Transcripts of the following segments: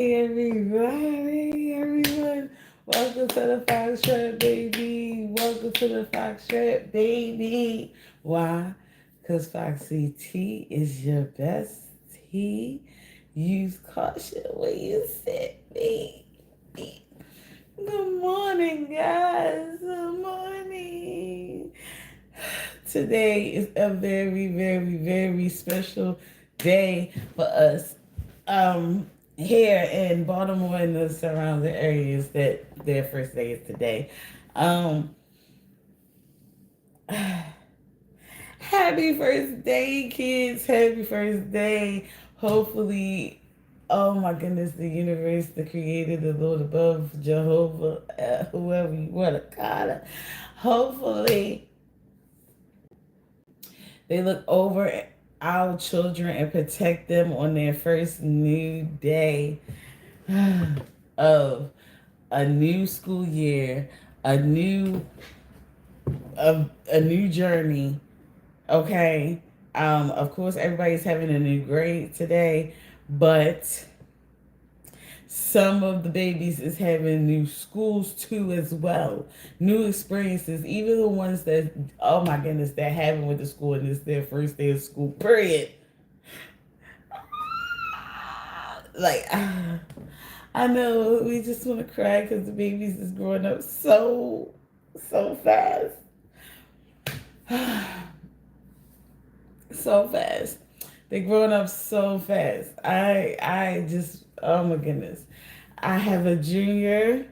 Everyone, welcome to the Fox Trap, baby. Welcome to the Fox Trap, baby. Why? Because Foxy T is your best tea. Use caution when you sit me. Good morning, guys. Good morning. Today is a very special day for us here in Baltimore and the surrounding areas that their first day is today. Um, Happy first day, kids. Happy first day. Hopefully, oh my goodness, the universe, the creator, the Lord above, Jehovah, whoever you want to call it. Hopefully, they look over our children and protect them on their first new day of a new school year, a new a new journey. Okay. Of course, everybody's having a new grade today, but some of the babies is having new schools too as well, new experiences. Even the ones that, oh my goodness, they're having with the school and it's their first day of school. Period. Like, I know we just want to cry because the babies is growing up so fast. So fast. They're growing up so fast. I just, oh my goodness. I have a junior.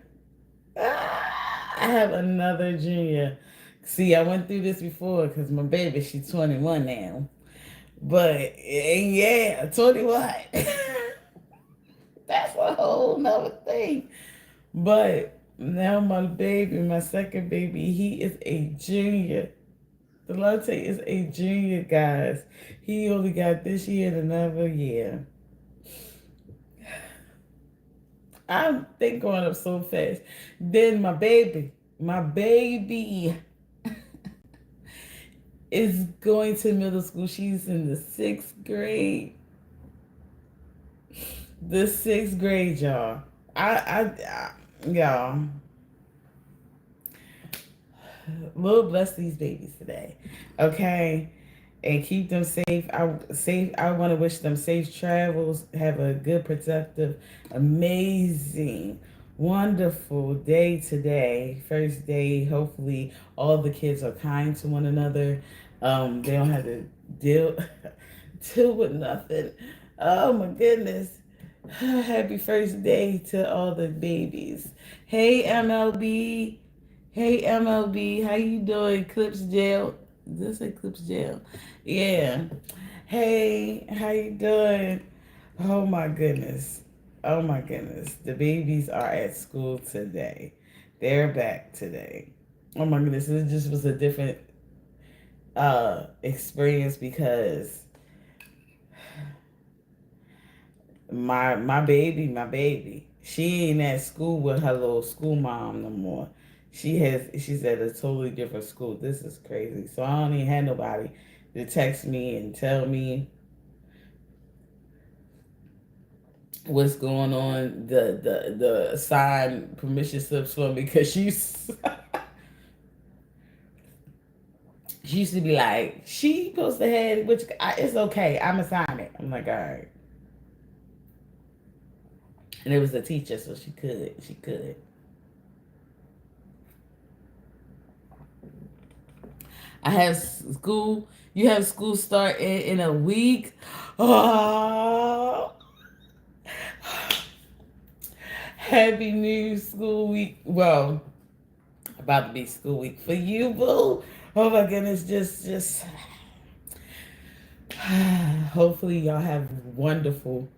I have another junior. See, I went through this before because my baby, she's 21 now. But yeah, 21. That's a whole nother thing. But now my baby, my second baby, he is a junior. Delonte is a junior, guys. He only got this year and another year. I think growing up so fast. Then my baby is going to middle school. She's in the sixth grade. The sixth grade, y'all. Y'all. Lord bless these babies today, okay, and keep them safe. I want to wish them safe travels. Have a good, productive, amazing, wonderful day today. First day. Hopefully, all the kids are kind to one another. They don't have to deal deal with nothing. Oh my goodness. Happy first day to all the babies. Hey MLB. Hey MLB, how you doing? Clips Jail. This is Clips Jail. Yeah. Hey, how you doing? Oh my goodness. Oh my goodness. The babies are at school today. They're back today. Oh my goodness. It just was a different experience because my baby, she ain't at school with her little school mom no more. She's at a totally different school. This is crazy. So I don't even have nobody to text me and tell me what's going on. The sign permission slips for me because she used to be like, she supposed to have, which it's okay. I'm gonna sign it. I'm like, all right. And it was a teacher, so she could. I have school. You have school start in a week. Oh, happy new school week. Well, about to be school week for you, boo. Oh my goodness, just hopefully y'all have wonderful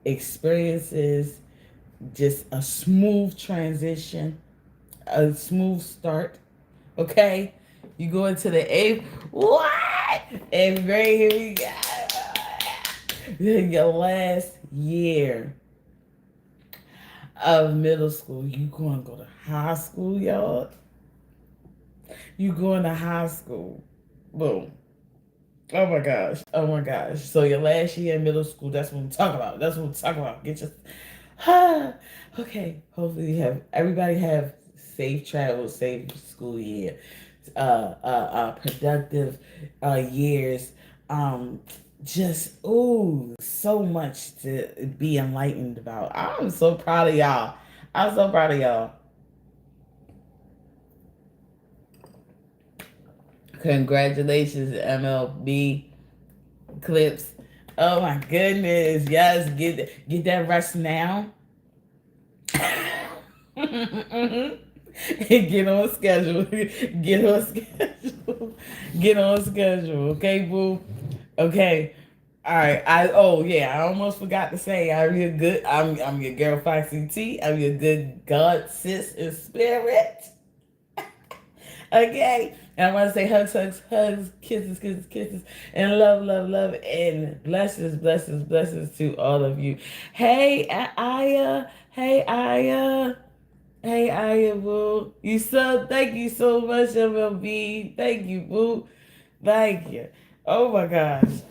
experiences. Just a smooth transition, a smooth start. Okay, you go into the eighth. What? And right here we go. Your last year of middle school. You going to go to high school, y'all? You going to high school? Boom. Oh my gosh. Oh my gosh. So your last year in middle school, that's what we're talking about. That's what we're talking about. Get your okay. Hopefully you have everybody have safe travel, safe school year, productive years. Um just so much to be enlightened about. I'm so proud of y'all. I'm so proud of y'all. Congratulations, MLB clips. Oh my goodness. Yes, get that rest now. Get on schedule. Get on schedule. Get on schedule. Okay, boo. Okay. All right. I almost forgot to say I'm your girl Foxy T. I'm your good God sis in spirit. Okay. And I want to say hugs, hugs, hugs, kisses, kisses, kisses, and love, love, love, and blessings, blessings, blessings to all of you. Hey, Aya. Hey, Aya. Hey, Aya, boo. Thank you so much, MLB. Thank you, boo. Thank you. Oh my gosh.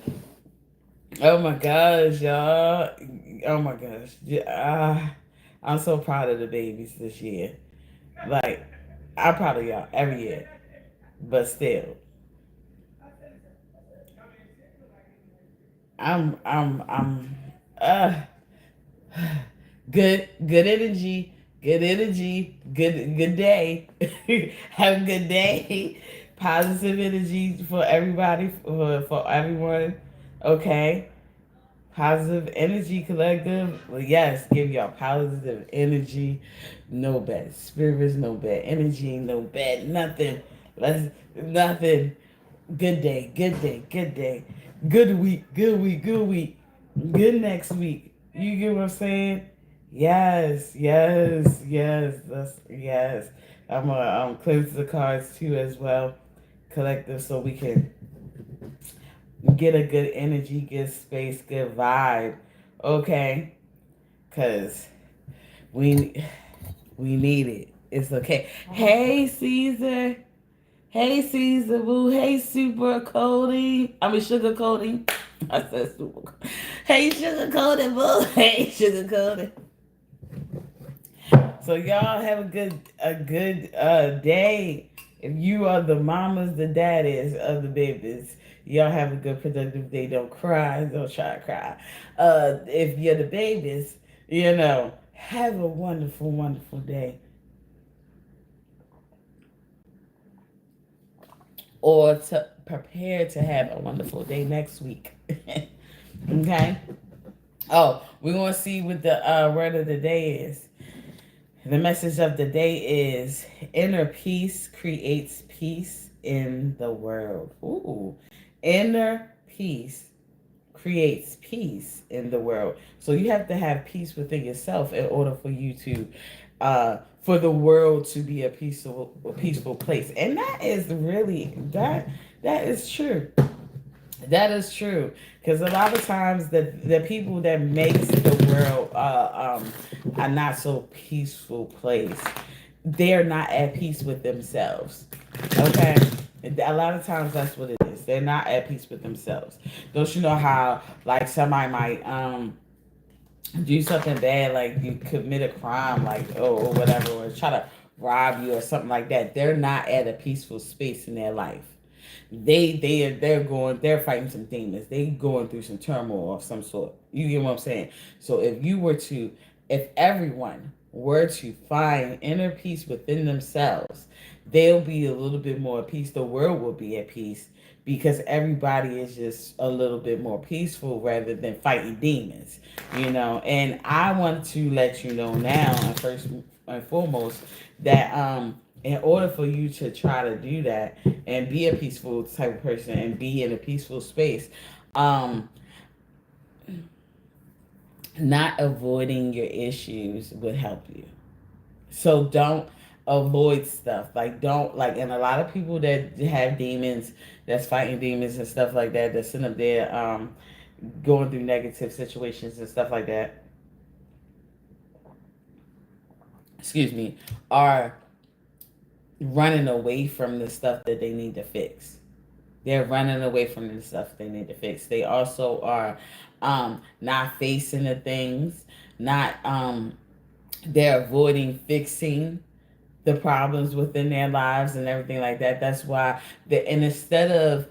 Oh my gosh, y'all. Oh my gosh. I'm so proud of the babies this year. Like, I'm proud of y'all every year. But still, I'm uh good energy, good energy, good day. Have a good day. Positive energy for everybody, for everyone. Okay. Positive energy collective. Well, yes, give y'all positive energy. No bad spirits, no bad energy, no bad nothing. Let's nothing. Good day, good day, good day. Good week, good week, good week. Good next week. You get what I'm saying? Yes, yes, yes. That's yes. I'm gonna cleanse the cards too as well, collective, so we can get a good energy, good space, good vibe. Okay, cause we we need it. It's okay. Hey, Caesar. Hey, Caesar Boo. Hey, Super Cody. I mean, Sugar Cody. I said Super. Hey, Sugar Cody Boo. Hey, Sugar Cody. So y'all have a good day. If you are the mamas, the daddies of the babies, y'all have a good productive day. Don't cry. Don't try to cry. If you're the babies, have a wonderful, wonderful day. Or to prepare to have a wonderful day next week. Okay. Oh, we're gonna see what the word of the day is. The message of the day is inner peace creates peace in the world. Ooh. Inner peace creates peace in the world. So you have to have peace within yourself in order for you to for the world to be a peaceful place. And that is true. That is true, because a lot of times the people that makes the world a not so peaceful place, they're not at peace with themselves. Okay, a lot of times that's what it is. They're not at peace with themselves. Don't you know how like somebody might do something bad, like you commit a crime, like or whatever, or try to rob you or something like that. They're not at a peaceful space in their life. They're fighting some demons. They going through some turmoil of some sort. You get what I'm saying? So if everyone were to find inner peace within themselves, they'll be a little bit more at peace. The world will be at peace because everybody is just a little bit more peaceful rather than fighting demons. And I want to let you know now, and first and foremost, that in order for you to try to do that and be a peaceful type of person and be in a peaceful space, um, not avoiding your issues would help you. So don't avoid stuff. Like don't like, and a lot of people that have demons, that's fighting demons and stuff like that, that's sitting up there going through negative situations and stuff like that. Excuse me, are running away from the stuff that they need to fix. They're running away from the stuff they need to fix. They also are not facing the things, not they're avoiding fixing the problems within their lives and everything like that. That's why and instead of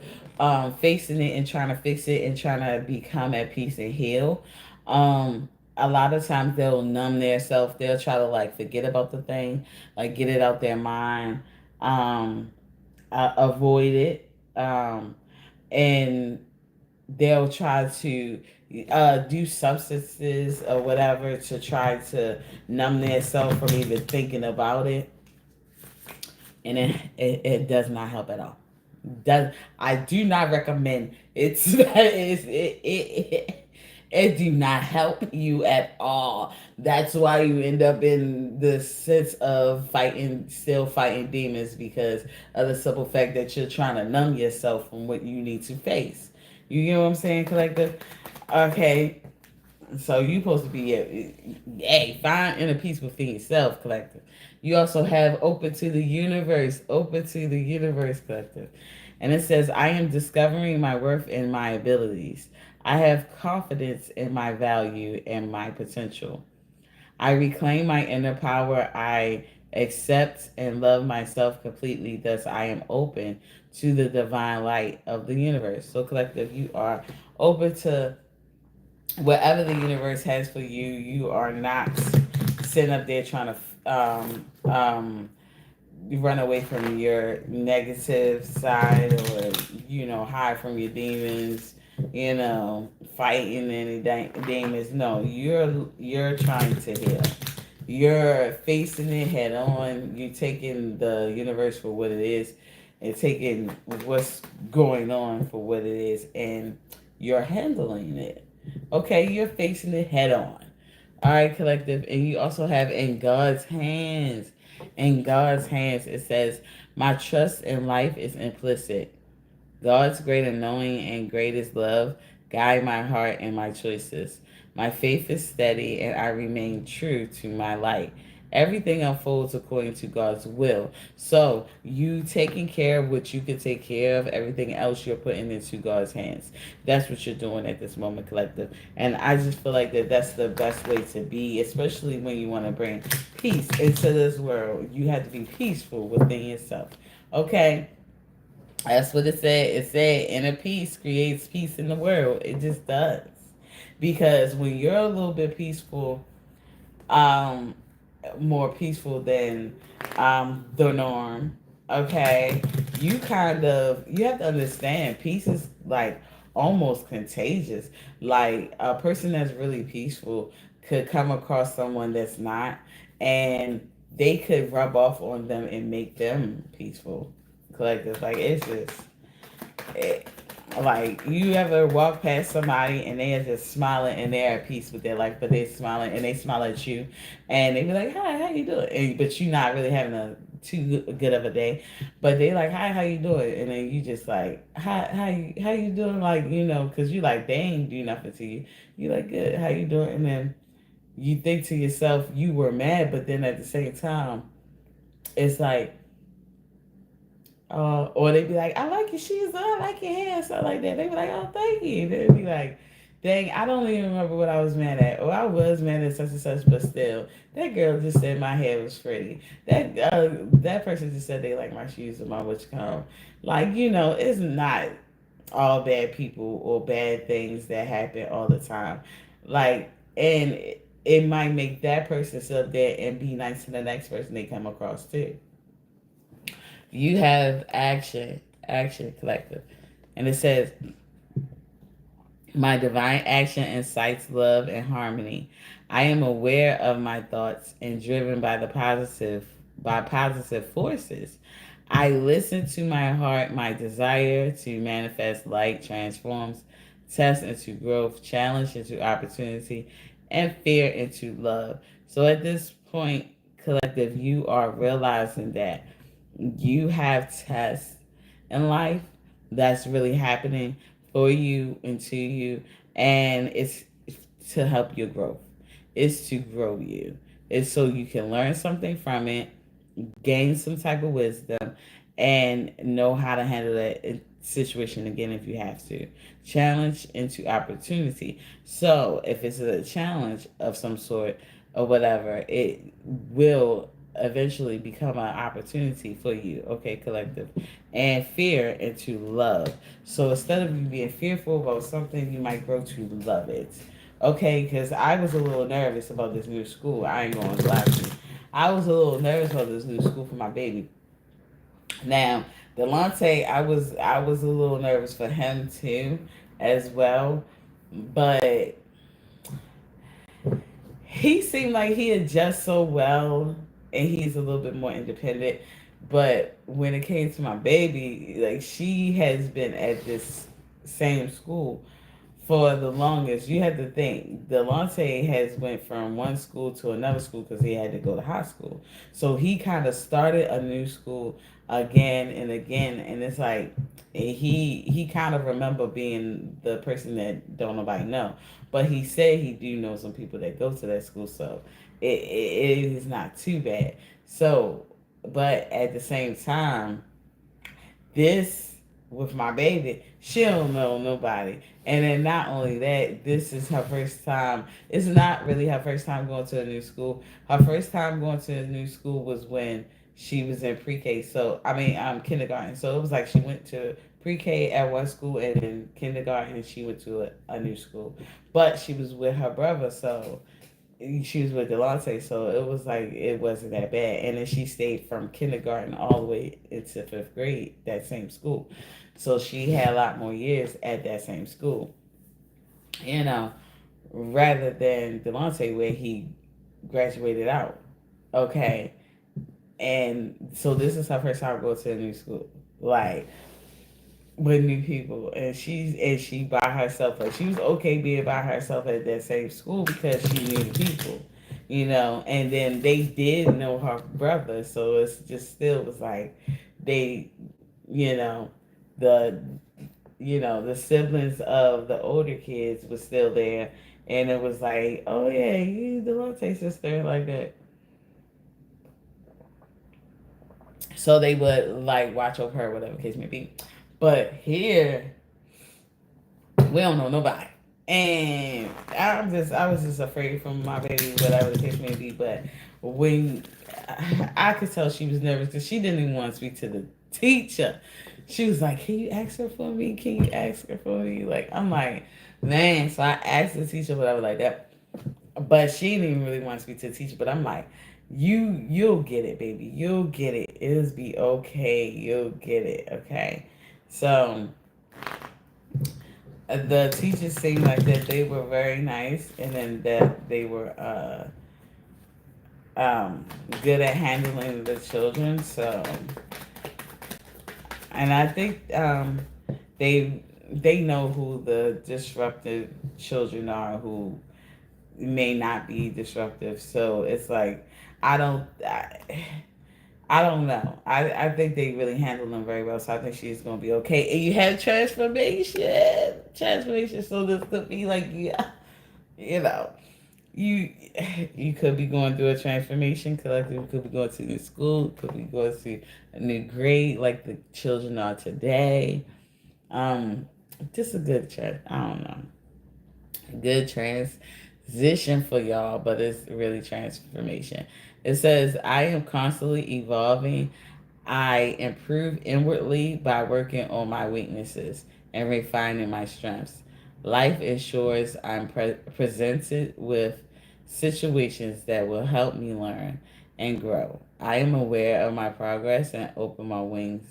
facing it and trying to fix it and trying to become at peace and heal, a lot of times they'll numb their self. They'll try to like forget about the thing, like get it out their mind, um, avoid it, and they'll try to do substances or whatever to try to numb themselves from even thinking about it, and it does not help at all. Does I do not recommend it do not help you at all. That's why you end up in the sense of still fighting demons, because of the simple fact that you're trying to numb yourself from what you need to face. You get what I'm saying, collective? Okay, so you supposed to be find inner peace within yourself, collective. You also have open to the universe, collective. And it says, I am discovering my worth and my abilities. I have confidence in my value and my potential. I reclaim my inner power. I accept and love myself completely. Thus, I am open to the divine light of the universe. So, collective, you are open to whatever the universe has for you. You are not sitting up there trying to run away from your negative side, or hide from your demons, fighting any demons. No, you're trying to heal. You're facing it head on. You're taking the universe for what it is, and taking what's going on for what it is, and you're handling it. Okay, you're facing it head on. All right, collective. And you also have in God's hands. In God's hands, it says, my trust in life is implicit. God's greater knowing and greatest love guide my heart and my choices. My faith is steady and I remain true to my light. Everything unfolds according to God's will. So you taking care of what you can take care of, everything else you're putting into God's hands. That's what you're doing at this moment, collective. And I just feel like that's the best way to be, especially when you want to bring peace into this world. You have to be peaceful within yourself. Okay? That's what it said. It said inner peace creates peace in the world. It just does. Because when you're a little bit peaceful, um, more peaceful than the norm, okay, you have to understand peace is like almost contagious. Like a person that's really peaceful could come across someone that's not, and they could rub off on them and make them peaceful. Collective, like it's just it, like you ever walk past somebody and they are just smiling and they're at peace with their life, but they're smiling and they smile at you, and they be like, "Hi, how you doing?" But you're not really having a too good of a day, but they like, "Hi, how you doing?" And then you just like, "Hi, how you doing?" Like because you like they ain't do nothing to you. You like, "Good, how you doing?" And then you think to yourself, you were mad, but then at the same time, it's like or they be like, I like your shoes, I like your hair, stuff like that. They be like, oh, thank you. They be like, dang, I don't even remember what I was mad at. Or I was mad at such and such, but still, that girl just said my hair was pretty. That person just said they like my shoes and my what you call. Like, it's not all bad people or bad things that happen all the time. Like, and it might make that person sit up there and be nice to the next person they come across too. You have action collective. And it says, my divine action incites love and harmony. I am aware of my thoughts and driven by positive forces. I listen to my heart. My desire to manifest light transforms test into growth, challenge into opportunity, and fear into love. So at this point, collective, you are realizing that you have tests in life that's really happening for you and to you, and it's to help your growth. It's to grow you. It's so you can learn something from it, gain some type of wisdom, and know how to handle it situation again if you have to. Challenge into opportunity. So if it's a challenge of some sort or whatever, it will eventually become an opportunity for you. Okay, collective. And fear into love. So instead of you being fearful about something, you might grow to love it. Okay, because I was a little nervous about this new school. I ain't going to lie to you. I was a little nervous about this new school for my baby. Now, Delonte, I was a little nervous for him too, as well, but he seemed like he adjusts so well, and he's a little bit more independent. But when it came to my baby, like she has been at this same school for the longest. You have to think Delonte has went from one school to another school because he had to go to high school. So he kind of started a new school again and again, and it's like he kind of remember being the person that don't nobody know, but he said he do know some people that go to that school, so it is not too bad. So, but at the same time, this with my baby, she don't know nobody. And then not only that, this is her first time. It's not really her first time going to a new school. Her first time going to a new school was when she was in pre-K. So I mean, kindergarten. So it was like she went to pre-K at one school, and then kindergarten she went to a new school. But she was with her brother, so she was with Delonte, so it was like it wasn't that bad. And then she stayed from kindergarten all the way into fifth grade, that same school. So she had a lot more years at that same school, you know, rather than Delonte where he graduated out. Okay. And so this is her first time going to a new school. Like with new people, and she by herself. Like she was okay being by herself at that same school because she knew the people, and then they did know her brother, so it's just still was like they, you know the the siblings of the older kids was still there, and it was like, oh yeah, you the Delonte sister, like that. So they would like watch over her, whatever case may be. But here we don't know nobody. And I was just afraid for my baby, whatever the case may be. But when I could tell she was nervous because she didn't even want to speak to the teacher. She was like, "Can you ask her for me? Can you ask her for me?" Like I'm like, man. So I asked the teacher, whatever, like that. But she didn't even really want to speak to the teacher. But I'm like, you'll get it, baby. You'll get it. It'll be okay. You'll get it. Okay. So the teachers seemed like that they were very nice, and then that they were good at handling the children. So, and I think they know who the disruptive children are who may not be disruptive. So it's like I don't. I don't know. I think they really handle them very well, so I think she's gonna be okay. And you have transformation. So this could be like, yeah, you know, you you could be going through a transformation. Collective could be going to new school, could be going to a new grade, like the children are today. Um, just a good I don't know, good transition for y'all, but it's really transformation. It says, I am constantly evolving. I improve inwardly by working on my weaknesses and refining my strengths. Life ensures I'm presented with situations that will help me learn and grow. I am aware of my progress and open my wings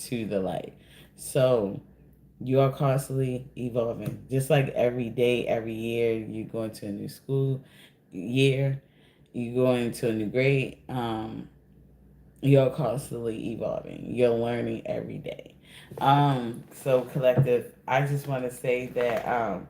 to the light. So, you are constantly evolving. Just like every day, every year, you go into a new school year, you go into a new grade. You're constantly evolving. You're learning every day. So collective, I just want to say that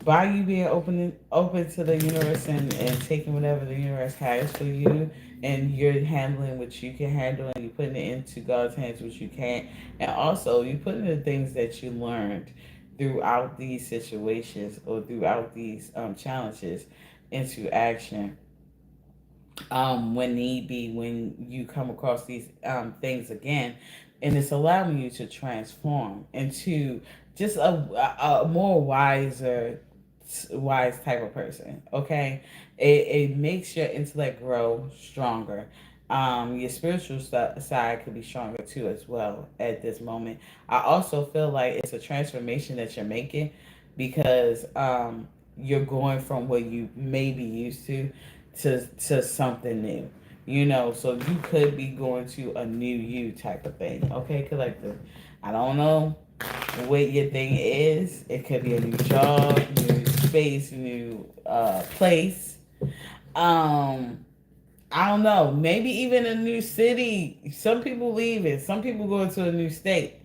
by you being open to the universe and taking whatever the universe has for you, and you're handling what you can handle, and you're putting it into God's hands which you can't, and also you putting the things that you learned throughout these situations or throughout these challenges into action, when need be, when you come across these things again, and it's allowing you to transform into just a more wise type of person. Okay, it makes your intellect grow stronger. Your spiritual side could be stronger too as well at this moment. I also feel like it's a transformation that you're making because you're going from what you may be used to something new. You know, so you could be going to a new you type of thing. Okay, collective. I don't know what your thing is. It could be a new job, new space, new place. Um, I don't know. Maybe even a new city. Some people leave it. Some people go into a new state.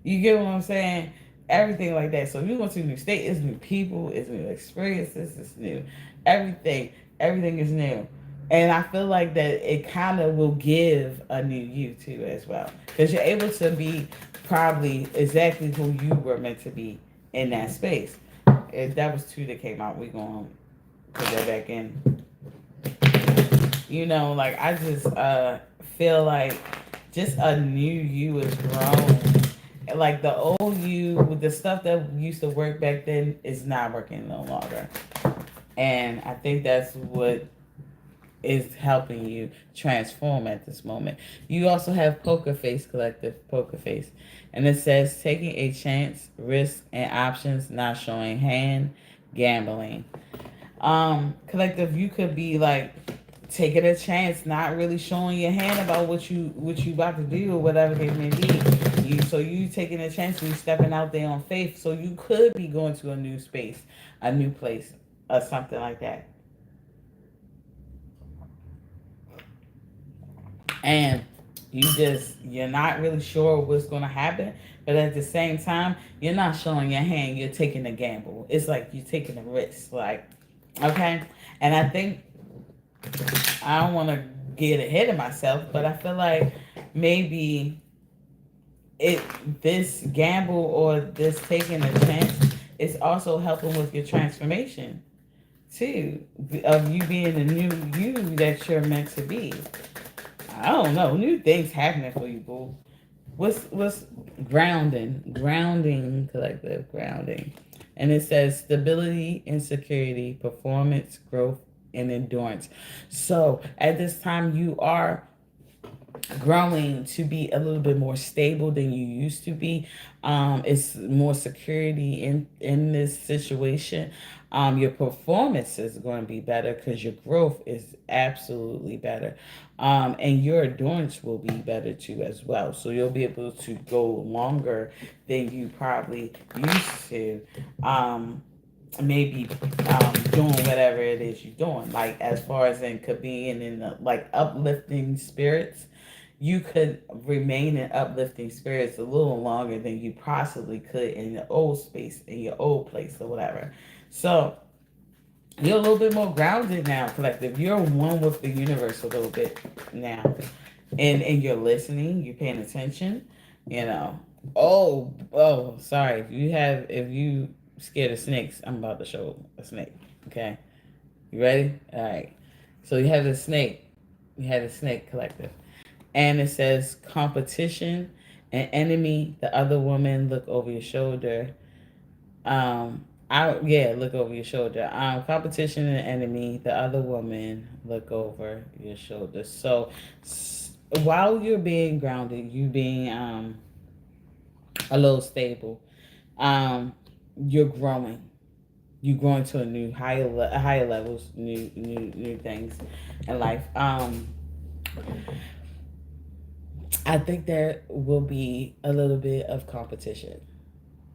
You get what I'm saying? Everything like that. So if you go to a new state, it's new people, it's new experiences, it's new everything. Everything is new. And I feel like that it kind of will give a new you too as well. Because you're able to be probably exactly who you were meant to be in that space. If that was two that came out, we're going to put that back in. You know, like I just feel like just a new you is grown. Like the old you, with the stuff that used to work back then, is not working no longer. And I think that's what is helping you transform at this moment. You also have Poker Face Collective, Poker Face. And it says taking a chance, risk, and options, not showing hand, gambling. Collective, you could be like taking a chance, not really showing your hand about what you about to do or whatever it may be. You taking a chance and you stepping out there on faith. So you could be going to a new space, a new place, or something like that. And you're not really sure what's gonna happen, but at the same time, you're not showing your hand. You're taking a gamble. It's like you're taking a risk. Like, okay, and I think I don't want to get ahead of myself, but I feel like maybe it this gamble or this taking a chance is also helping with your transformation too, of you being the new you that you're meant to be. I don't know, new things happening for you, boo. What's grounding collective grounding, and it says stability and security, performance, growth, and endurance. So at this time, you are growing to be a little bit more stable than you used to be. It's more security in this situation. Your performance is going to be better because your growth is absolutely better, and your endurance will be better too as well. So you'll be able to go longer than you probably used to. Maybe doing whatever it is you're doing, like as far as in could be in the, like uplifting spirits, you could remain in uplifting spirits a little longer than you possibly could in your old space, in your old place or whatever. So you're a little bit more grounded now, collective. You're one with the universe a little bit now. And you're listening, you're paying attention, you know. Oh, sorry. If you scared of snakes, I'm about to show a snake. Okay. You ready? All right. So you have the snake. You have the snake collective. And it says competition, an enemy, the other woman, look over your shoulder. Look over your shoulder. Competition and enemy, the other woman, look over your shoulder. So while you're being grounded, you being a little stable, um, you're growing. You're growing to a new higher levels, new things in life. I think there will be a little bit of competition,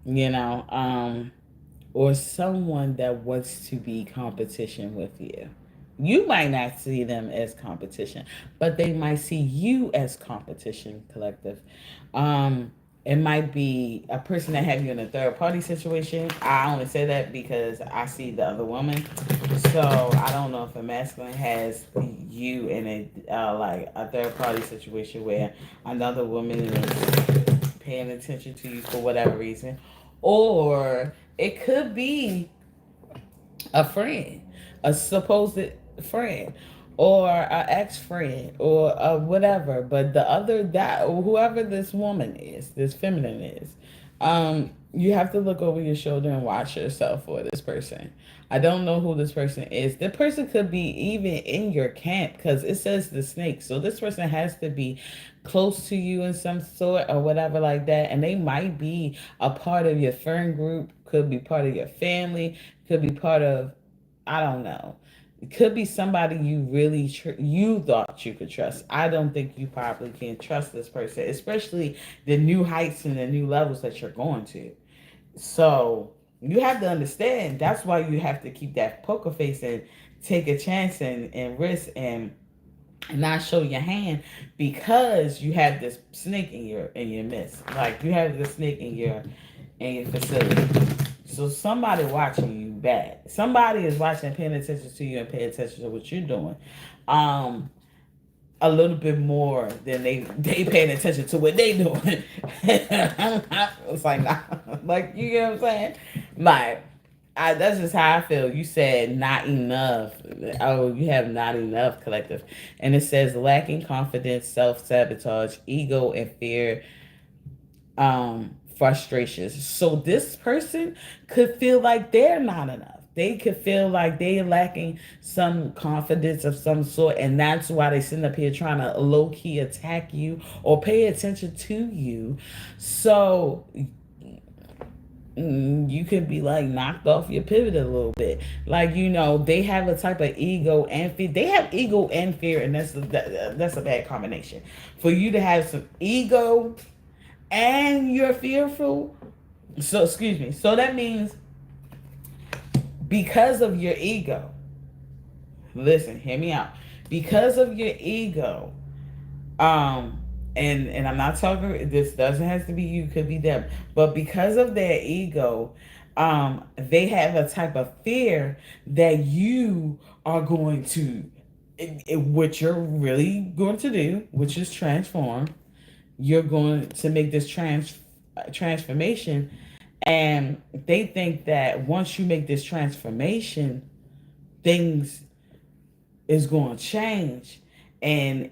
you know, or someone that wants to be competition with you. You might not see them as competition, but they might see you as competition collective. Um, it might be a person that have you in a third party situation. I only say that because I see the other woman. So I don't know if a masculine has you in a like a third party situation where another woman is paying attention to you for whatever reason, or it could be a friend, a supposed friend, or an ex-friend or whatever. But the other, that whoever this woman is, this feminine is, you have to look over your shoulder and watch yourself for this person. I don't know who this person is. The person could be even in your camp because it says the snake. So this person has to be close to you in some sort or whatever like that. And they might be a part of your friend group, could be part of your family, could be part of, I don't know. It could be somebody you really you thought you could trust. I don't think you probably can trust this person, especially the new heights and the new levels that you're going to. So you have to understand that's why you have to keep that poker face and take a chance and risk and not show your hand because you have this snake in your midst. Like you have this snake in your facility. So somebody watching you bad. Somebody is watching, paying attention to you and paying attention to what you're doing. Um, a little bit more than they paying attention to what they doing. It's like nah, like you get what I'm saying? Like that's just how I feel. You said not enough. Oh, you have not enough collective. And it says lacking confidence, self sabotage, ego, and fear, frustrations. So this person could feel like they're not enough. They could feel like they're lacking some confidence of some sort, and that's why they sitting up here trying to low key attack you or pay attention to you. So you could be like knocked off your pivot a little bit. Like they have a type of ego and fear. They have ego and fear, and that's a bad combination. For you to have some ego and you're fearful. So excuse me. So that means because of your ego. Listen, hear me out. Because of your ego, um, and I'm not talking. This doesn't have to be you. Could be them. But because of their ego, they have a type of fear that you are going to, what you're really going to do, which is transform. You're going to make this transformation, and they think that once you make this transformation, things is going to change. And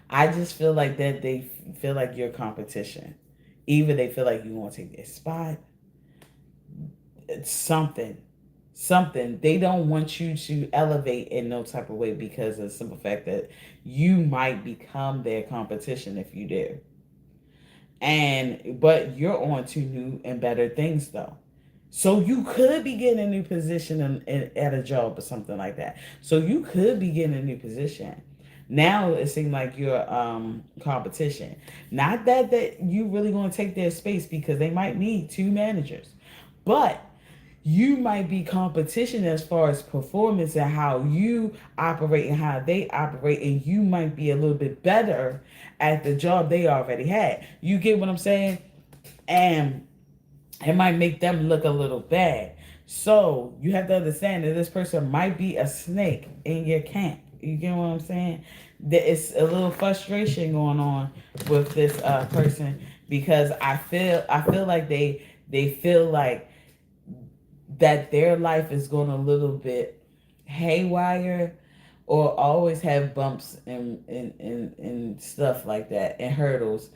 I just feel like that they feel like you're competition. Either they feel like you want to take their spot. It's something. They don't want you to elevate in no type of way because of the simple fact that you might become their competition if you do. But you're on to new and better things though. So you could be getting a new position at a job or something like that. So you could be getting a new position. Now it seems like you're competition. Not that you really going to take their space because they might need two managers, but you might be competition as far as performance and how you operate and how they operate, and you might be a little bit better at the job they already had. You get what I'm saying? And it might make them look a little bad. So you have to understand that this person might be a snake in your camp. You get what I'm saying? That it's a little frustration going on with this person because I feel like they feel like that their life is going a little bit haywire or always have bumps and stuff like that and hurdles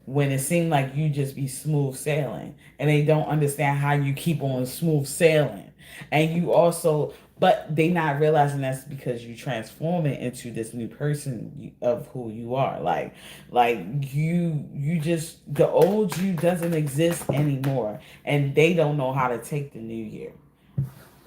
when it seemed like you just be smooth sailing, and they don't understand how you keep on smooth sailing. And you also, but they not realizing that's because you transform it into this new person of who you are. Like you just, the old you doesn't exist anymore, and they don't know how to take the new year.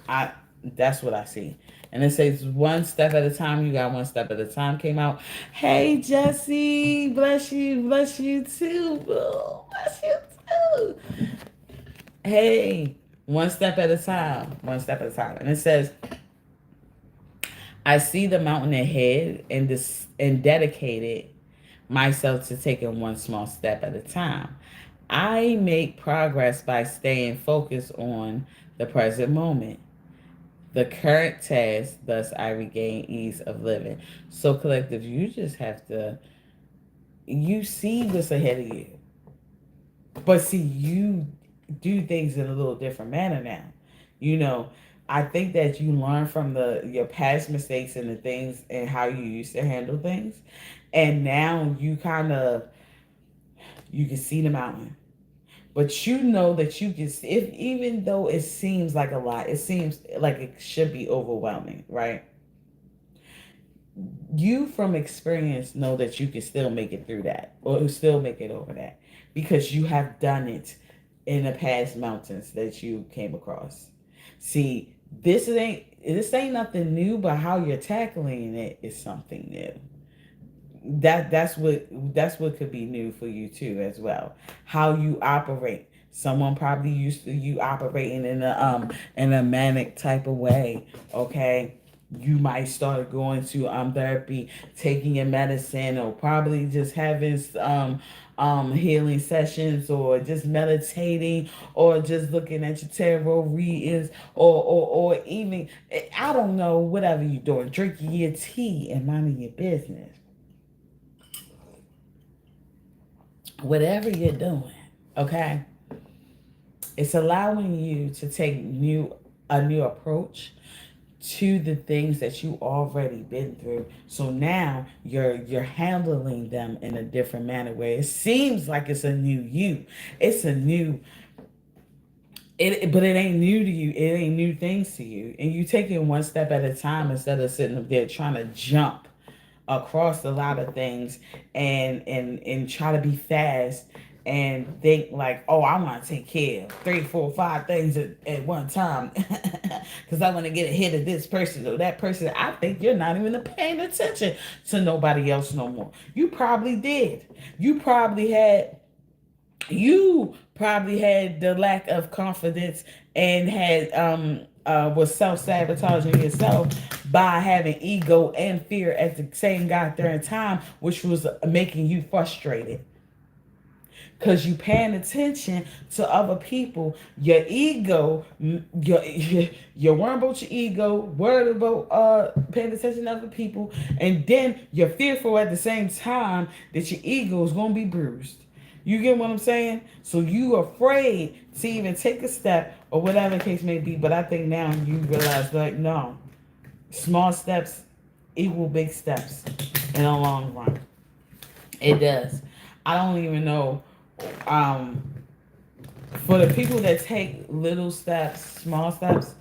I That's what I see. And it says one step at a time. You got one step at a time came out. Hey Jesse, bless you too, boo. Bless you too. Hey, one step at a time. One step at a time. And it says, I see the mountain ahead and dedicated myself to taking one small step at a time. I make progress by staying focused on the present moment, the current task, thus I regain ease of living. So collective, you just have to, you see what's ahead of you. But see, you do things in a little different manner now. You know, I think that you learn from your past mistakes and the things and how you used to handle things, and now you can see the mountain, but you know that you can. If even though it seems like a lot, it seems like it should be overwhelming, right? You from experience know that you can still make it through that or still make it over that because you have done it in the past mountains that you came across. See, this ain't nothing new, but how you're tackling it is something new. That's what could be new for you too as well. How you operate. Someone probably used to you operating in a manic type of way. Okay, you might start going to therapy, taking your medicine, or probably just having healing sessions, or just meditating, or just looking at your tarot readings, or even I don't know, whatever you're doing, drinking your tea and minding your business. Whatever you're doing, okay, it's allowing you to take a new approach to the things that you already been through. So now you're handling them in a different manner where it seems like it's a new you. It's a new but it ain't new to you. It ain't new things to you. And you take it one step at a time instead of sitting up there trying to jump across a lot of things and try to be fast and think like, oh, I want to take care of 3 4 5 things at one time because I want to get ahead of this person or that person. I think you're not even paying attention to nobody else no more. You probably did. You probably had the lack of confidence and had was self-sabotaging yourself by having ego and fear at the same goddamn time, which was making you frustrated because you paying attention to other people. Your ego, you're worried about your ego, worried about paying attention to other people, and then you're fearful at the same time that your ego is gonna be bruised. You get what I'm saying? So you afraid to even take a step or whatever the case may be. But I think now you realize, like, no, small steps equal big steps in the long run. It does. I don't even know. Um, for the people that take little steps, small steps,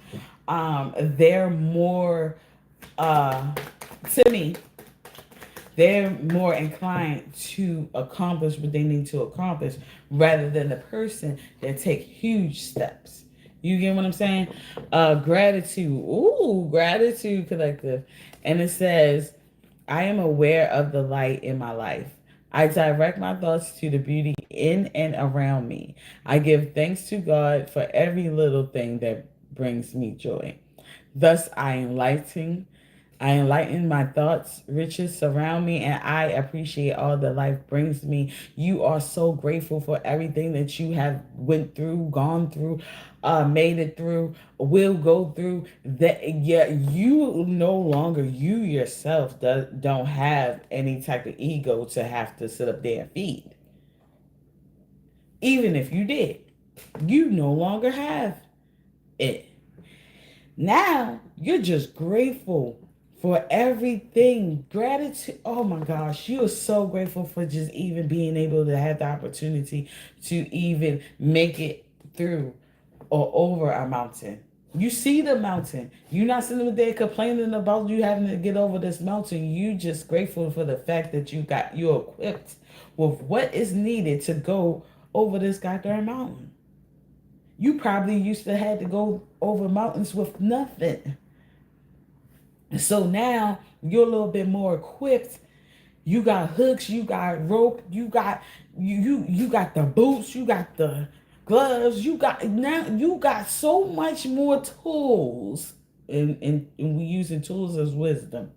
they're more, uh, to me, they're more inclined to accomplish what they need to accomplish rather than the person that take huge steps. You get what I'm saying? Gratitude. Ooh, gratitude collective. And it says, I am aware of the light in my life. I direct my thoughts to the beauty in and around me. I give thanks to God for every little thing that brings me joy. Thus, I enlighten my thoughts, riches surround me, and I appreciate all that life brings me. You are so grateful for everything that you have went through, gone through, made it through, will go through. That yeah, you no longer you yourself don't have any type of ego to have to sit up there and feed. Even if you did, you no longer have it. Now you're just grateful for everything. Gratitude. Oh my gosh, you are so grateful for just even being able to have the opportunity to even make it through or over a mountain. You see the mountain. You're not sitting there complaining about you having to get over this mountain. You just grateful for the fact that you're equipped with what is needed to go over this goddamn mountain. You probably used to had to go over mountains with nothing. So now you're a little bit more equipped. You got hooks, you got rope, you got the boots, you got the gloves, you got so much more tools. And we using tools as wisdom,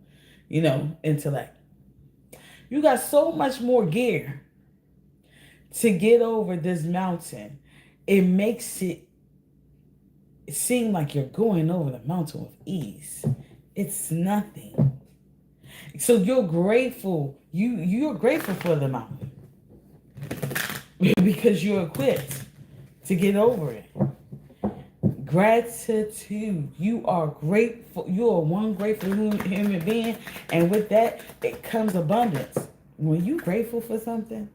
intellect. You got so much more gear to get over this mountain. It makes it seem like you're going over the mountain with ease. It's nothing. So you're grateful. You're grateful for the mountain because you're equipped to get over it. Gratitude. You are grateful. You are one grateful human being. And with that, it comes abundance. When you grateful for something,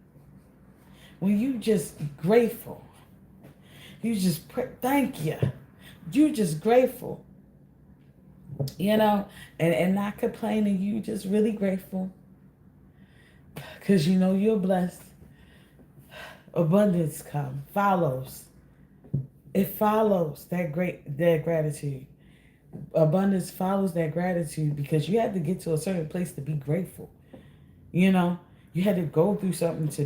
when you just grateful, you just thank you. You just grateful. And not complaining. You just really grateful. Because you're blessed. Abundance follows. It follows that gratitude. Abundance follows that gratitude because you have to get to a certain place to be grateful. You had to go through something to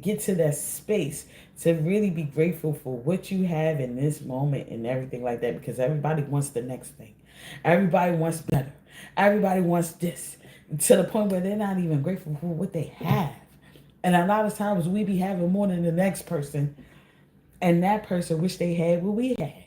get to that space to really be grateful for what you have in this moment and everything like that, because everybody wants the next thing. Everybody wants better. Everybody wants this, to the point where they're not even grateful for what they have. And a lot of times we be having more than the next person, and that person wish they had what we had.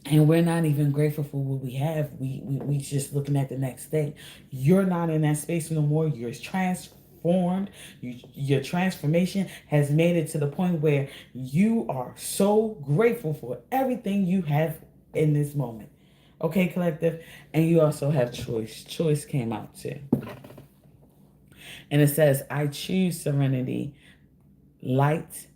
And we're not even grateful for what we have. We just looking at the next thing. You're not in that space no more. You're transformed. Your transformation has made it to the point where you are so grateful for everything you have in this moment. Okay, collective? And you also have choice. Choice came out too. And it says, I choose serenity, light,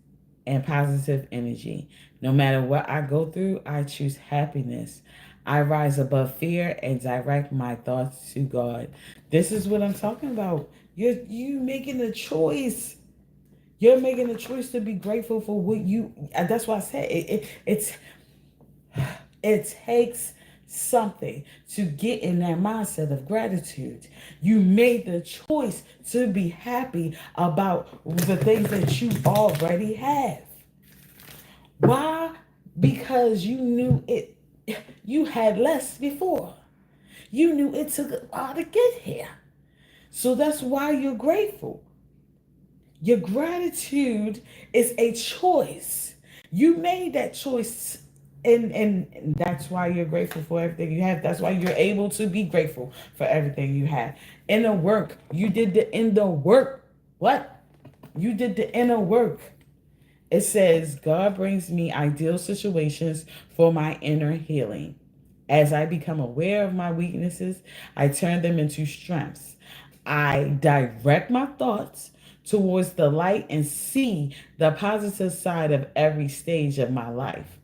and positive energy. No matter what I go through, I choose happiness. I rise above fear and direct my thoughts to God. This is what I'm talking about. You making a choice. You're making a choice to be grateful for what you. That's why I said it takes something to get in that mindset of gratitude. You made the choice to be happy about the things that you already have. Why? Because you knew you had less before. You knew it took a while to get here. So that's why you're grateful. Your gratitude is a choice. You made that choice, and that's why you're grateful for everything you have. That's why you're able to be grateful for everything you have. Inner work. You did the inner work. What? You did the inner work. It says, God brings me ideal situations for my inner healing. As I become aware of my weaknesses, I turn them into strengths. I direct my thoughts towards the light and see the positive side of every stage of my life.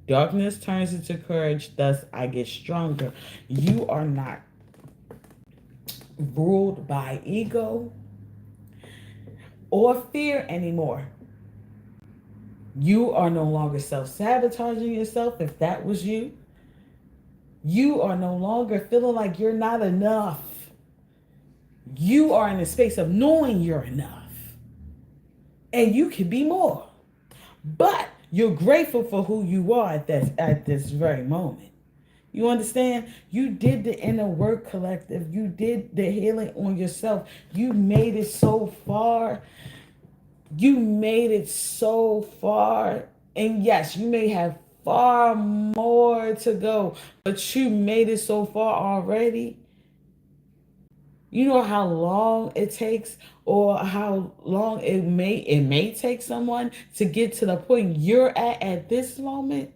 Darkness turns into courage, thus I get stronger. You are not ruled by ego or fear anymore. You are no longer self-sabotaging yourself. If that was you, you are no longer feeling like you're not enough. You are in a space of knowing you're enough. And you can be more. But you're grateful for who you are at this very moment. You understand? You did the inner work, collective. You did the healing on yourself. You made it so far. You made it so far. And yes, you may have far more to go, but you made it so far already. You know how long it takes, or how long it may take someone to get to the point you're at this moment?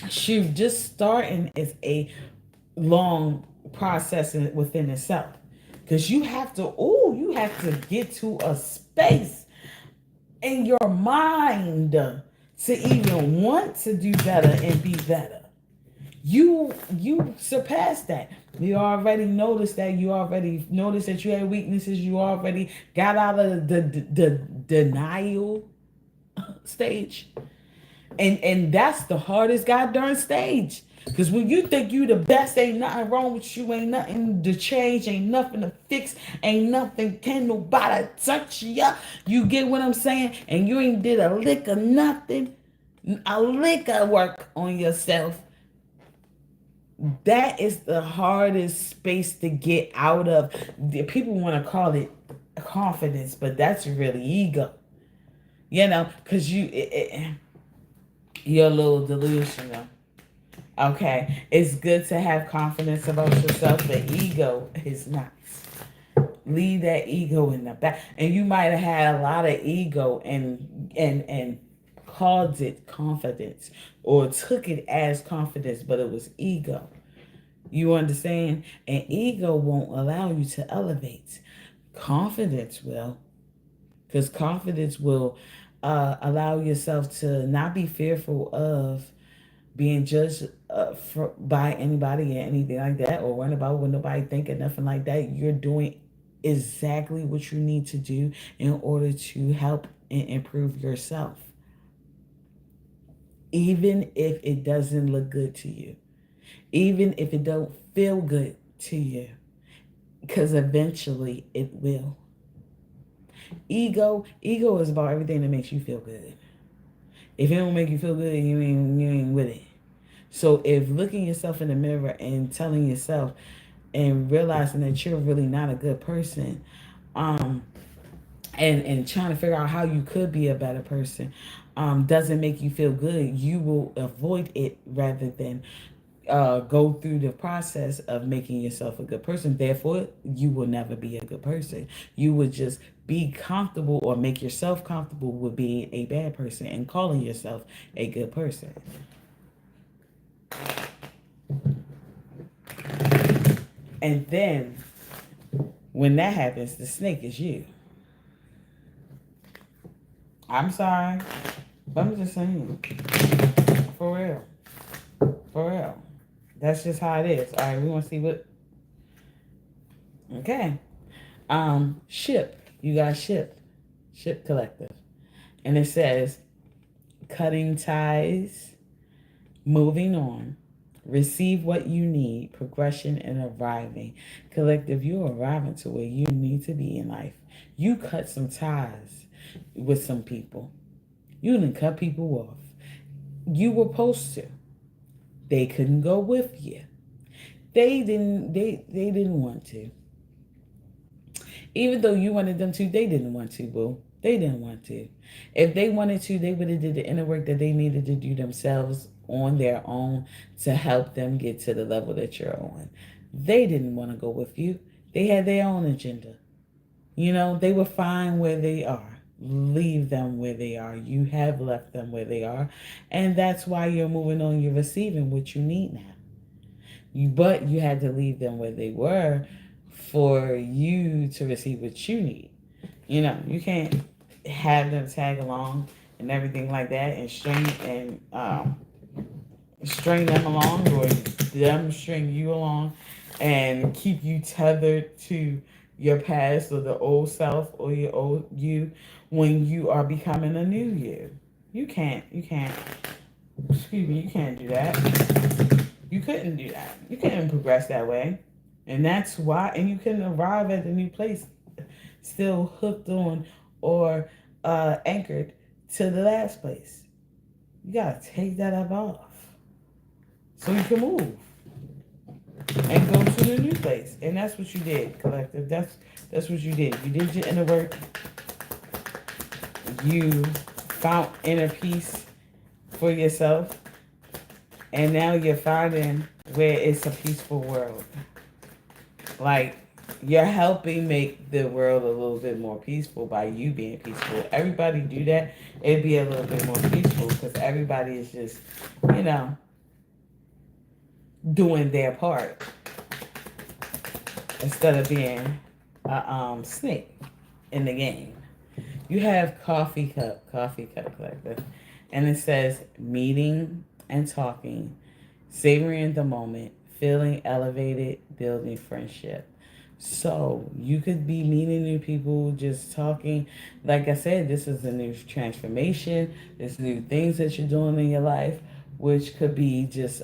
Shoot, just starting is a long process within itself. Because you have to get to a space in your mind to even want to do better and be better. You surpassed that. You already noticed that. You already noticed that you had weaknesses. You already got out of the denial stage. And that's the hardest goddamn stage. Because when you think you the best, ain't nothing wrong with you, ain't nothing to change, ain't nothing to fix, ain't nothing, can nobody touch you. You get what I'm saying? And you ain't did a lick of nothing, a lick of work on yourself. That is the hardest space to get out of. People want to call it confidence, but that's really ego. Because you're a little delusional. Okay, it's good to have confidence about yourself, but ego is not. Leave that ego in the back. And you might have had a lot of ego and called it confidence or took it as confidence, but it was ego. You understand? And ego won't allow you to elevate. Confidence will, because confidence will allow yourself to not be fearful of being judged by anybody or anything like that, or worrying about what nobody think or nothing like that. You're doing exactly what you need to do in order to help and improve yourself, even if it doesn't look good to you, even if it don't feel good to you, because eventually it will. Ego is about everything that makes you feel good. If it don't make you feel good, you ain't with it. So if looking yourself in the mirror and telling yourself and realizing that you're really not a good person, um, and trying to figure out how you could be a better person, doesn't make you feel good, you will avoid it rather than go through the process of making yourself a good person. Therefore, you will never be a good person. You would just be comfortable or make yourself comfortable with being a bad person and calling yourself a good person. And then when that happens, the snake is you. I'm sorry, but I'm just saying. For real. For real. That's just how it is. All right, we want to see what. Okay. Ship. You got ship. Ship collective. And it says cutting ties, moving on, receive what you need, progression and arriving. Collective, you're arriving to where you need to be in life. You cut some ties with some people. You didn't cut people off. You were supposed to. They couldn't go with you. They didn't want to. Even though you wanted them to, they didn't want to, boo. They didn't want to. If they wanted to, they would have did the inner work that they needed to do themselves on their own to help them get to the level that you're on. They didn't want to go with you. They had their own agenda. You know, they were fine where they are. Leave them where they are. You have left them where they are. And that's why you're moving on. You're receiving what you need now. But you had to leave them where they were for you to receive what you need. You know, you can't have them tag along and everything like that and string them along, or them string you along and keep you tethered to your past or the old self or your old you when you are becoming a new you. You can't do that. You couldn't do that. You couldn't progress that way. And that's why, and you couldn't arrive at the new place still hooked on or anchored to the last place. You gotta take that up off so you can move and go to the new place. And that's what you did, collective. That's what you did. You did your inner work. You found inner peace for yourself. And now you're finding where it's a peaceful world. Like, you're helping make the world a little bit more peaceful by you being peaceful. Everybody do that, it'd be a little bit more peaceful because everybody is just, you know, doing their part instead of being a snake in the game. You have coffee cup collective, and it says meeting and talking, savoring the moment, feeling elevated, building friendship. So you could be meeting new people, just talking. Like I said, this is a new transformation. There's new things that you're doing in your life, which could be just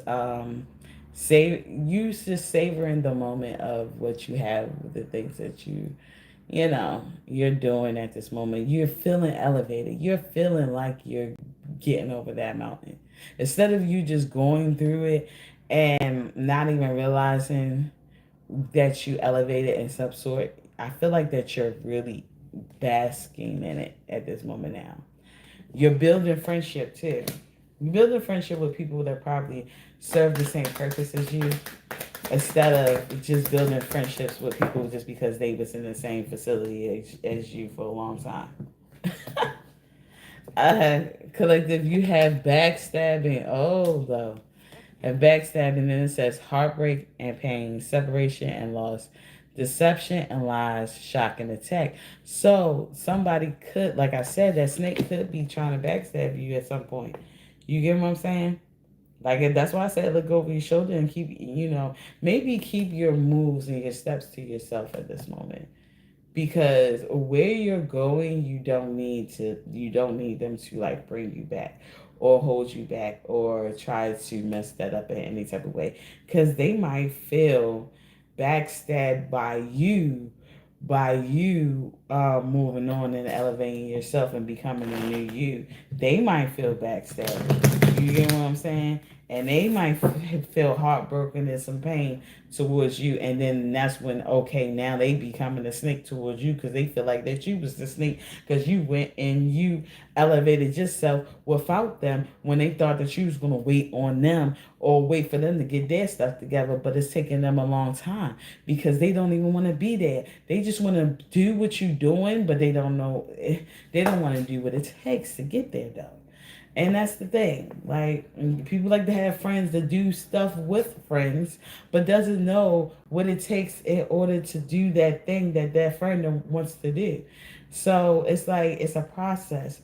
just savoring the moment of what you have, the things that you're doing at this moment. You're feeling elevated. You're feeling like you're getting over that mountain. Instead of you just going through it and not even realizing that you elevated in some sort, I feel like that you're really basking in it at this moment now. You're building friendship too. You're building friendship with people that probably serve the same purpose as you, instead of just building friendships with people just because they was in the same facility as you for a long time. Collective, you have backstabbing. Oh, though. Have backstabbing, and then it says heartbreak and pain, separation and loss, deception and lies, shock and attack. So somebody could, like I said, that snake could be trying to backstab you at some point. You get what I'm saying? Like that's why I said look over your shoulder and keep, maybe keep your moves and your steps to yourself at this moment, because where you're going, you don't need them to like bring you back or hold you back or try to mess that up in any type of way, because they might feel backstabbed by you moving on and elevating yourself and becoming a new you. They might feel backstabbed. You get what I'm saying? And they might feel heartbroken and some pain towards you, and then that's when, okay, now they becoming a snake towards you because they feel like that you was the snake because you went and you elevated yourself without them when they thought that you was going to wait on them or wait for them to get their stuff together, but it's taking them a long time because they don't even want to be there. They just want to do what you're doing, but they don't know, they don't want to do what it takes to get there though. And that's the thing. Like people like to have friends that do stuff with friends, but doesn't know what it takes in order to do that thing that that friend wants to do. So it's like it's a process.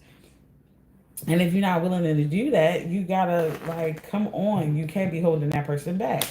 And if you're not willing to do that, you gotta like come on. You can't be holding that person back.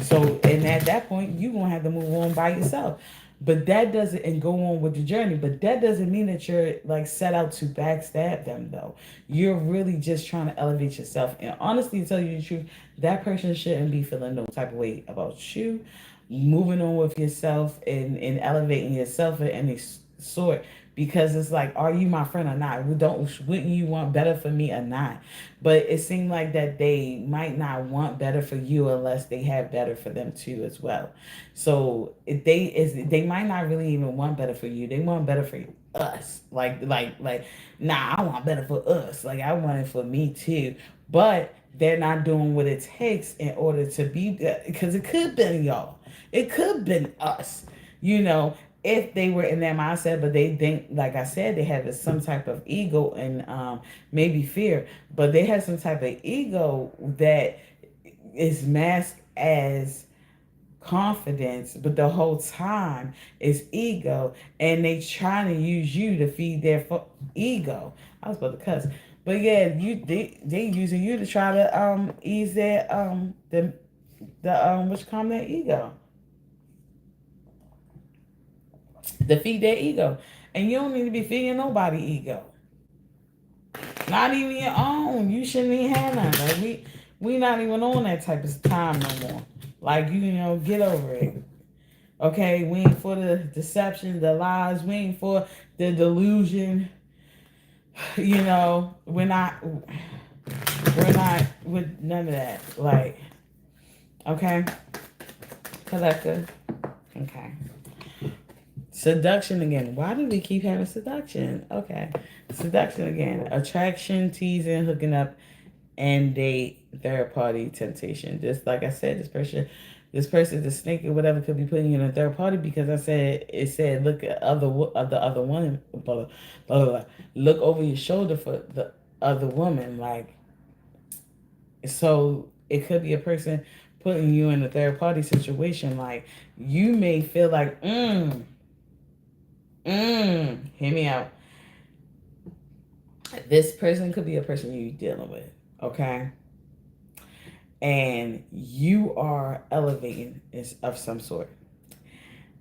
So and at that point, you gonna have to move on by yourself. But that doesn't and go on with the journey. But that doesn't mean that you're like set out to backstab them though. You're really just trying to elevate yourself. And honestly, to tell you the truth, that person shouldn't be feeling no type of way about you. Moving on with yourself and elevating yourself in any sort, because it's like, are you my friend or not? Wouldn't you want better for me or not? But it seemed like that they might not want better for you unless they have better for them too as well. So if they might not really even want better for you. They want better for us. Nah, I want better for us. Like I want it for me too. But they're not doing what it takes in order to be because it could have been y'all. It could have been us. You know, if they were in that mindset, but they think, like I said, they have some type of ego and maybe fear, but they have some type of ego that is masked as confidence, but the whole time is ego, and they trying to use you to feed their ego. I was about to cuss, but yeah, they using you to try to ease their which calm their ego, defeat their ego. And you don't need to be feeding nobody ego. Not even your own. You shouldn't even have none. Like we not even on that type of time no more. Like get over it. Okay, we ain't for the deception, the lies, we ain't for the delusion. We're not with none of that. Like, okay, collective. Okay. Seduction again. Why do we keep having seduction? Okay. Seduction again. Attraction, teasing, hooking up, and date, third party temptation. Just like I said, this person, the snake or whatever, could be putting you in a third party because it said look at the other woman, blah, blah, blah, look over your shoulder for the other woman. Like, so it could be a person putting you in a third party situation. Like you may feel like, hear me out. This person could be a person you're dealing with, okay? And you are elevating is of some sort.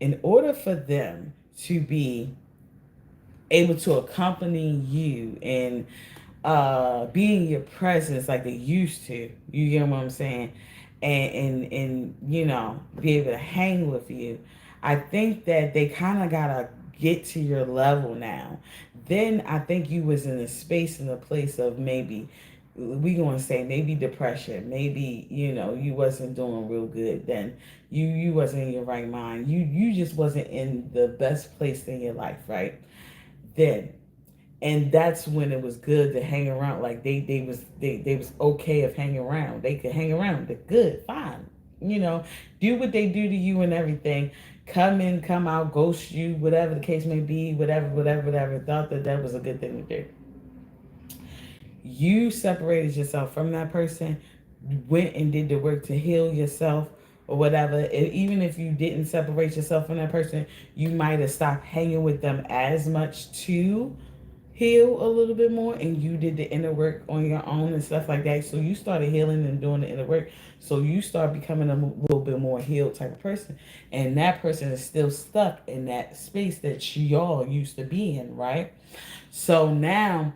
In order for them to be able to accompany you and be in your presence like they used to, you get what I'm saying? And be able to hang with you. I think that they kind of gotta get to your level now. Then I think you was in a space and a place of maybe we gonna say maybe depression, maybe you wasn't doing real good then. You wasn't in your right mind. You just wasn't in the best place in your life, right? Then, and that's when it was good to hang around. Like they was okay of hanging around. They could hang around. They're good, fine. Do what they do to you and everything. Come in, come out, ghost you, whatever the case may be, whatever. Thought that was a good thing to do. You separated yourself from that person, went and did the work to heal yourself or whatever. Even if you didn't separate yourself from that person, you might have stopped hanging with them as much too, heal a little bit more, and you did the inner work on your own and stuff like that. So you started healing and doing the inner work, so you start becoming a little bit more healed type of person, and that person is still stuck in that space that y'all used to be in, right? So now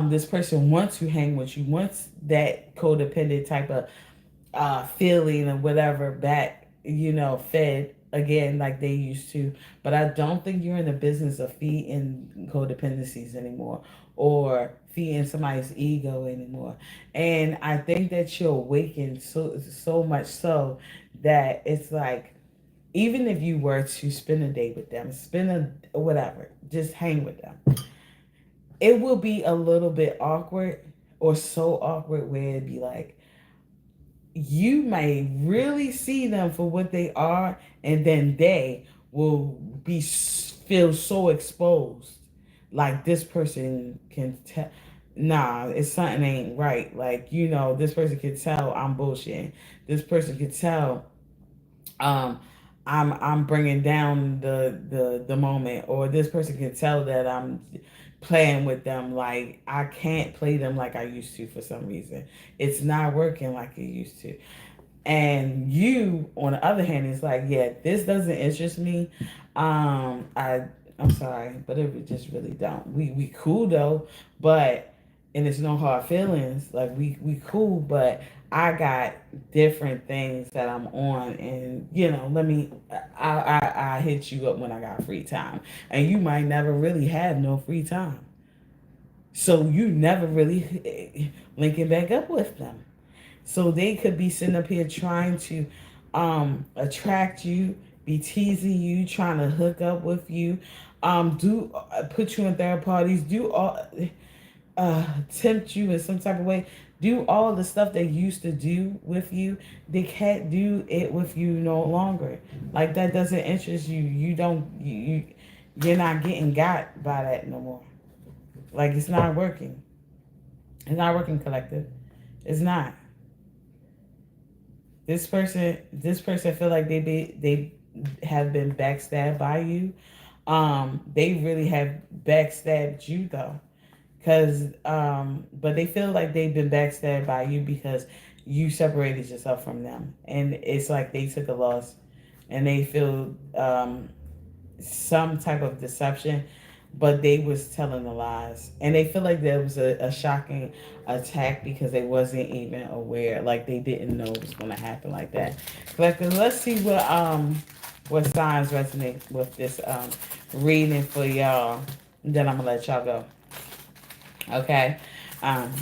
this person wants to hang with you, wants that codependent type of feeling or whatever back, fed again like they used to. But I don't think you're in the business of feeding codependencies anymore or feeding somebody's ego anymore. And I think that you're awakened so much so that it's like, even if you were to spend a day with them, spend a whatever, just hang with them, it will be a little bit awkward, or so awkward where it'd be like, you may really see them for what they are, and then they will be feel so exposed, like this person can tell, nah, it's something ain't right, like, this person can tell I'm bullshitting, this person can tell um I'm bringing down the moment, or this person can tell that I'm playing with them, like I can't play them like I used to. For some reason it's not working like it used to. And you, on the other hand, is like, yeah, this doesn't interest me. I'm sorry, but it just really don't. We cool though, but and it's no hard feelings. Like we cool, but I got different things that I'm on, and let me. I hit you up when I got free time, and you might never really have no free time, so you never really linking back up with them. So they could be sitting up here trying to attract you, be teasing you, trying to hook up with you, do put you in third parties, do all tempt you in some type of way, do all the stuff they used to do with you. They can't do it with you no longer. Like that doesn't interest you. You don't you're not getting got by that no more. Like it's not working. It's not working, collective. It's not. This person feel like they have been backstabbed by you. They really have backstabbed you though, because but they feel like they've been backstabbed by you because you separated yourself from them, and it's like they took a loss, and they feel some type of deception, but they was telling the lies, and they feel like there was a shocking attack because they wasn't even aware, like they didn't know it was going to happen like that. Let's see what signs resonate with this reading for y'all, then I'm gonna let y'all go. Okay,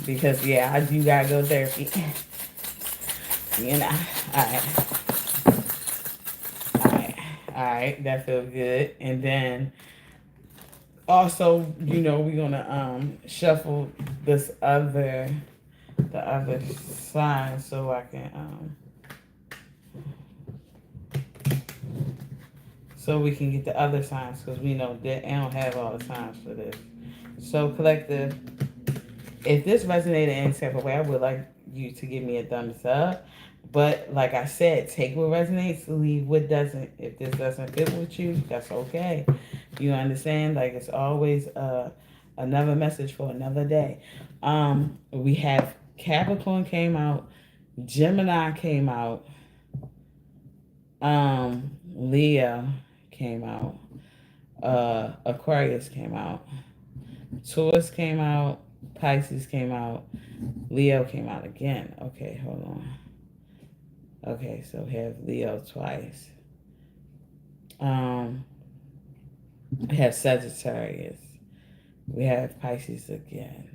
because yeah, I do gotta go therapy. All right, all right, all right, that feels good. And then also, we're gonna shuffle the other sign, so I can so we can get the other signs, because we know that I don't have all the signs for this. So collective, if this resonated in any type of way, I would like you to give me a thumbs up. But like I said, take what resonates, leave what doesn't. If this doesn't fit with you, that's okay. You understand? Like it's always another message for another day. We have Capricorn came out, Gemini came out, Leo came out, Aquarius came out, Taurus came out, Pisces came out, Leo came out again. Okay, hold on. Okay, so we have Leo twice. We have Sagittarius. We have Pisces again.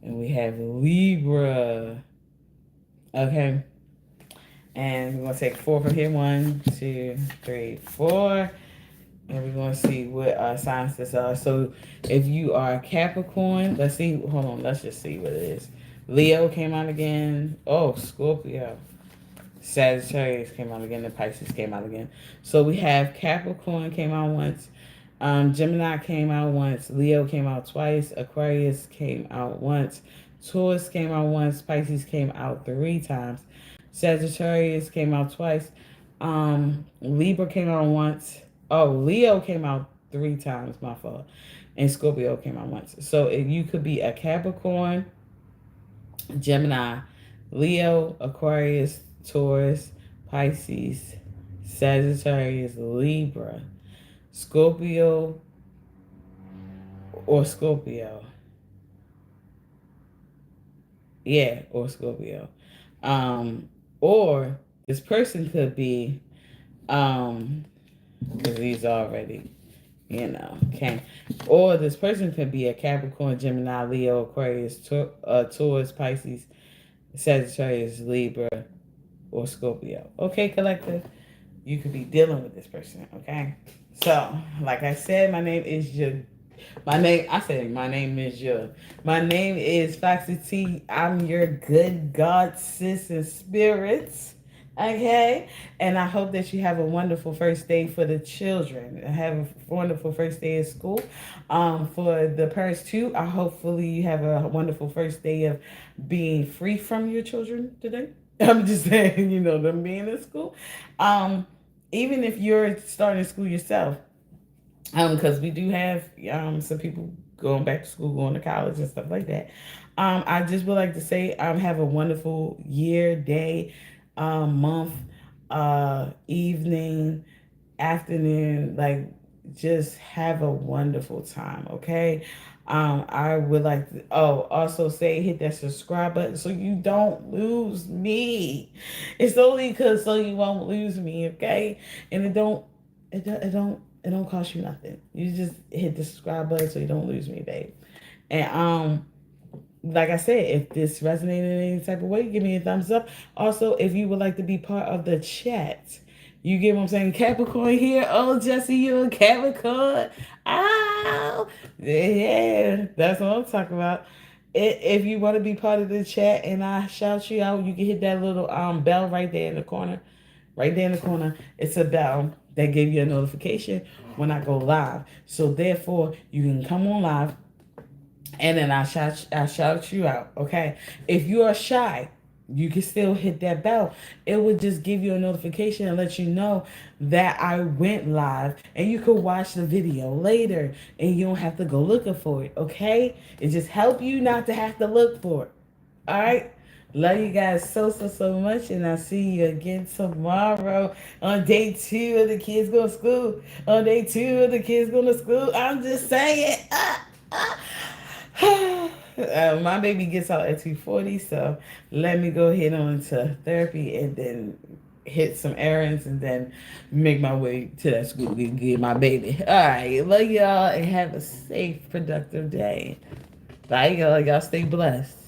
And we have Libra. Okay. And we're going to take 4 from here. 1, 2, 3, 4. And we're going to see what signs this are. So if you are Capricorn, let's see. Hold on. Let's just see what it is. Leo came out again. Oh, Scorpio. Sagittarius came out again. And Pisces came out again. So we have Capricorn came out once. Gemini came out once. Leo came out twice. Aquarius came out once. Taurus came out once. Pisces came out 3 times. Sagittarius came out twice. Libra came out once. Oh, Leo came out 3 times. My fault. And Scorpio came out once. So if you could be a Capricorn, Gemini, Leo, Aquarius, Taurus, Pisces, Sagittarius, Libra, Scorpio, or Scorpio. Yeah, or Scorpio. Or this person could be, because he's already, okay. Or this person could be a Capricorn, Gemini, Leo, Aquarius, Taurus, Pisces, Sagittarius, Libra, or Scorpio. Okay, collective? You could be dealing with this person, okay? So, like I said, my name is Foxy T. I'm your good God, sis, and spirits. Okay? And I hope that you have a wonderful first day for the children. Have a wonderful first day of school. For the parents too, hopefully you have a wonderful first day of being free from your children today. I'm just saying, them being in school. Even if you're starting school yourself, because we do have some people going back to school, going to college and stuff like that. I just would like to say have a wonderful year, day, month, evening, afternoon. Like, just have a wonderful time, okay? I would like to also say hit that subscribe button so you don't lose me. It's only because so you won't lose me, okay? And it don't cost you nothing. You just hit the subscribe button so you don't lose me, babe. And like I said, if this resonated in any type of way, give me a thumbs up. Also, if you would like to be part of the chat, you get what I'm saying? Capricorn here. Oh, Jesse, you're a Capricorn. Oh, yeah, that's what I'm talking about. If you want to be part of the chat and I shout you out, you can hit that little bell right there in the corner. Right there in the corner, it's a bell that gives you a notification when I go live. So therefore, you can come on live, and then I shout you out. Okay, if you are shy, you can still hit that bell. It would just give you a notification and let you know that I went live, and you could watch the video later, and you don't have to go looking for it. Okay, it just help you not to have to look for it. All right. Love you guys so much, and I'll see you again tomorrow on day 2 of the kids go to school. On day 2 of the kids going to school. I'm just saying. My baby gets out at 2:40, so let me go ahead on to therapy and then hit some errands and then make my way to that school to get my baby. All right. Love y'all and have a safe, productive day. Bye, y'all. Y'all stay blessed.